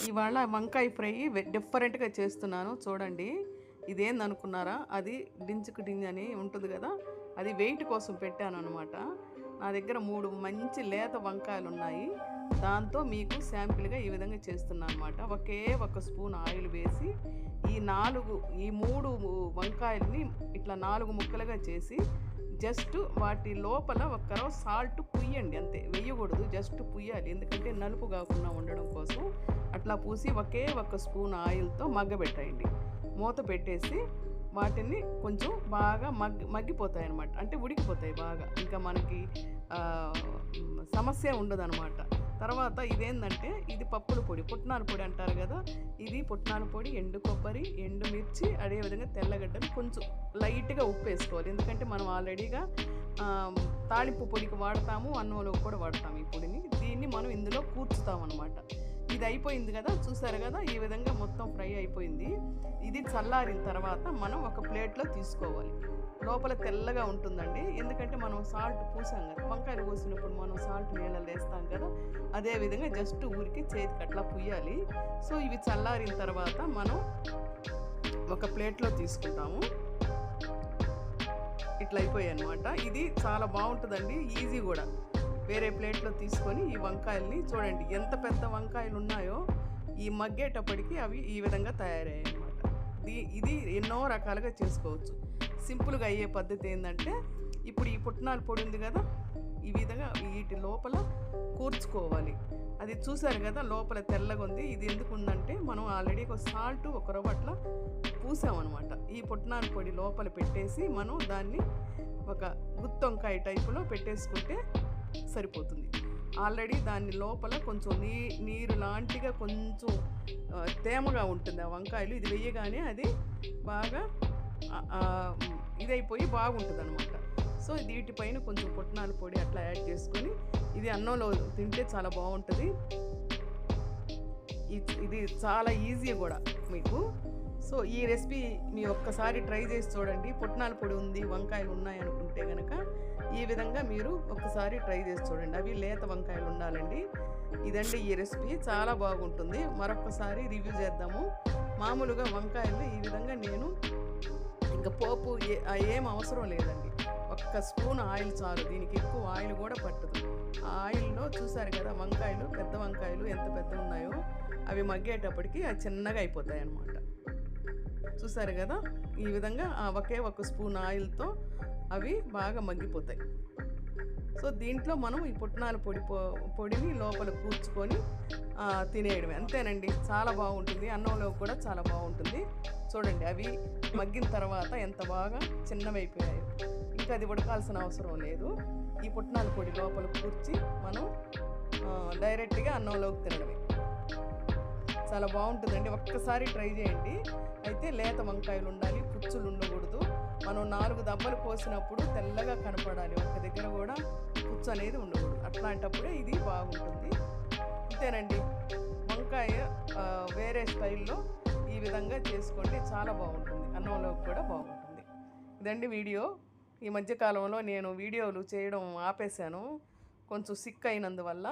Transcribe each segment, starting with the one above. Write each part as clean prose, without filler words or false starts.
ఇవాళ వంకాయ ఫ్రై డిఫరెంట్గా చేస్తున్నాను చూడండి. ఇదేందనుకున్నారా, అది డించుకు డింజ్ అని ఉంటుంది కదా, అది వెయిట్ కోసం పెట్టాను అనమాట. నా దగ్గర 3 మంచి లేత వంకాయలు ఉన్నాయి. దాంతో మీకు శాంపిల్గా ఈ విధంగా చేస్తున్నాను అనమాట. ఒకే ఒక స్పూన్ ఆయిల్ వేసి ఈ 3 వంకాయలని ఇట్లా 4 ముక్కలుగా చేసి జస్ట్ వాటి లోపల ఒక్కరో సాల్ట్ పుయ్యండి, అంతే, వేయకూడదు, జస్ట్ పుయ్యాలి. ఎందుకంటే నలుపు కాకుండా ఉండడం కోసం అట్లా పూసి ఒకే ఒక స్పూన్ ఆయిల్తో మగ్గబెట్టండి. మూత పెట్టేసి వాటిని కొంచెం బాగా మగ్గిపోతాయి అన్నమాట. అంటే ఉడికిపోతాయి బాగా, ఇంకా మనకి సమస్య ఉండదు అనమాట. తర్వాత ఇదేంటంటే ఇది పప్పుల పొడి, పుట్నాల పొడి అంటారు కదా, ఇది పుట్నాల పొడి, ఎండు కొబ్బరి, ఎండుమిర్చి, అదేవిధంగా తెల్లగడ్డలు, కొంచెం లైట్గా ఉప్పు వేసుకోవాలి. ఎందుకంటే మనం ఆల్రెడీగా తాళింపు పొడికి వాడతాము, అన్నంలో కూడా వాడతాము ఈ పొడిని. దీన్ని మనం ఇందులో కూర్చుతాం అనమాట. ఇది అయిపోయింది కదా, చూసారు కదా, ఈ విధంగా మొత్తం ఫ్రై అయిపోయింది. ఇది చల్లారిన తర్వాత మనం ఒక ప్లేట్లో తీసుకోవాలి. లోపల తెల్లగా ఉంటుందండి, ఎందుకంటే మనం సాల్ట్ పూసాం కదా, వంకాయలు కోసినప్పుడు మనం సాల్ట్ నీళ్ళలో వేస్తాం కదా, అదేవిధంగా జస్ట్ ఊరికి చేతికి అట్లా పుయ్యాలి. సో ఇవి చల్లారిన తర్వాత మనం ఒక ప్లేట్లో తీసుకుంటాము. ఇట్లా అయిపోయాయి అనమాట. ఇది చాలా బాగుంటుందండి, ఈజీ కూడా. వేరే ప్లేట్లో తీసుకొని ఈ వంకాయల్ని చూడండి, ఎంత పెద్ద వంకాయలు ఉన్నాయో ఈ మగ్గేటప్పటికి అవి ఈ విధంగా తయారయ్యాయి అనమాట. ఇది ఎన్నో రకాలుగా చేసుకోవచ్చు. సింపుల్గా అయ్యే పద్ధతి ఏంటంటే, ఇప్పుడు ఈ పుట్నాల పొడి ఉంది కదా, ఈ విధంగా వీటి లోపల కూర్చుకోవాలి. అది చూసారు కదా, లోపల తెల్లగా ఉంది. ఇది ఎందుకు ఉందంటే, మనం ఆల్రెడీ ఒక సాల్ట్ ఒక రవ్వ అట్లా పూసామన్నమాట. ఈ పుట్నాల పొడి లోపల పెట్టేసి మనం దాన్ని ఒక గుత్తొంకాయ టైపులో పెట్టేసుకుంటే సరిపోతుంది. ఆల్రెడీ దాని లోపల కొంచెం నీరు లాంటిగా కొంచెం తేమగా ఉంటుంది ఆ వంకాయలు. ఇది వేయగానే అది బాగా ఇదైపోయి బాగుంటుంది అనమాట. సో వీటిపైన కొంచెం పుట్నాల పొడి అట్లా యాడ్ చేసుకొని ఇది అన్నంలో తింటే చాలా బాగుంటుంది. ఇది చాలా ఈజీ కూడా మీకు. సో ఈ రెసిపీ మీ ఒక్కసారి ట్రై చేసి చూడండి. పుట్నాల పొడి ఉంది, వంకాయలు ఉన్నాయి అనుకుంటే కనుక ఈ విధంగా మీరు ఒక్కసారి ట్రై చేసి చూడండి. అవి లేత వంకాయలు ఉండాలండి. ఇదండి ఈ రెసిపీ, చాలా బాగుంటుంది. మరొకసారి రివ్యూ చేద్దాము. మామూలుగా వంకాయలు ఈ విధంగా నేను ఇంకా పోపు ఏం అవసరం లేదండి, ఒక్క స్పూన్ ఆయిల్ చాలు. దీనికి ఎక్కువ ఆయిల్ కూడా పట్టదు. ఆ ఆయిల్లో చూసారు కదా, వంకాయలు, పెద్ద వంకాయలు ఎంత పెద్ద ఉన్నాయో అవి మగ్గేటప్పటికి అవి చిన్నగా అయిపోతాయి అన్నమాట. చూసారు కదా, ఈ విధంగా ఒకే ఒక స్పూన్ ఆయిల్తో అవి బాగా మగ్గిపోతాయి. సో దీంట్లో మనం ఈ పుట్నాల పొడిని లోపల కూర్చుకొని తినేయడమే, అంతేనండి. చాలా బాగుంటుంది, అన్నంలో కూడా చాలా బాగుంటుంది. చూడండి, అవి మగ్గిన తర్వాత ఎంత బాగా చిన్నవైపోయాయి. ఇంకా అది ఉడకాల్సిన అవసరం లేదు. ఈ పుట్నాల పొడి లోపల కూర్చి మనం డైరెక్ట్గా అన్నంలోకి తినడమే. చాలా బాగుంటుందండి, ఒక్కసారి ట్రై చేయండి. అయితే లేత వంకాయలు ఉండాలి, పుచ్చులు ఉండకూడదు. మనం 4 దెబ్బలు కోసినప్పుడు తెల్లగా కనపడాలి, ఒక దగ్గర కూడా పుచ్చు అనేది ఉండకూడదు. అట్లాంటప్పుడే ఇది బాగుంటుంది. అంతేనండి, వంకాయ వేరే స్టైల్లో ఈ విధంగా చేసుకోండి, చాలా బాగుంటుంది, అన్నంలో కూడా బాగుంటుంది. ఇదండి వీడియో. ఈ మధ్యకాలంలో నేను వీడియోలు చేయడం ఆపేశాను, కొంచెం సిక్ అయినందువల్ల.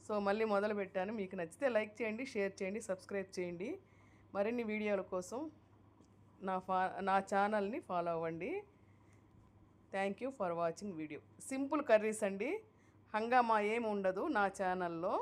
సో మళ్ళీ మొదలుపెట్టాను. మీకు నచ్చితే లైక్ చేయండి, షేర్ చేయండి, సబ్స్క్రైబ్ చేయండి. మరిన్ని వీడియోల కోసం నా ఛానల్ని ఫాలో అవ్వండి. Thank you for watching video. Simple curries అండి, హంగామా ఏమి ఉండదు నా ఛానల్లో.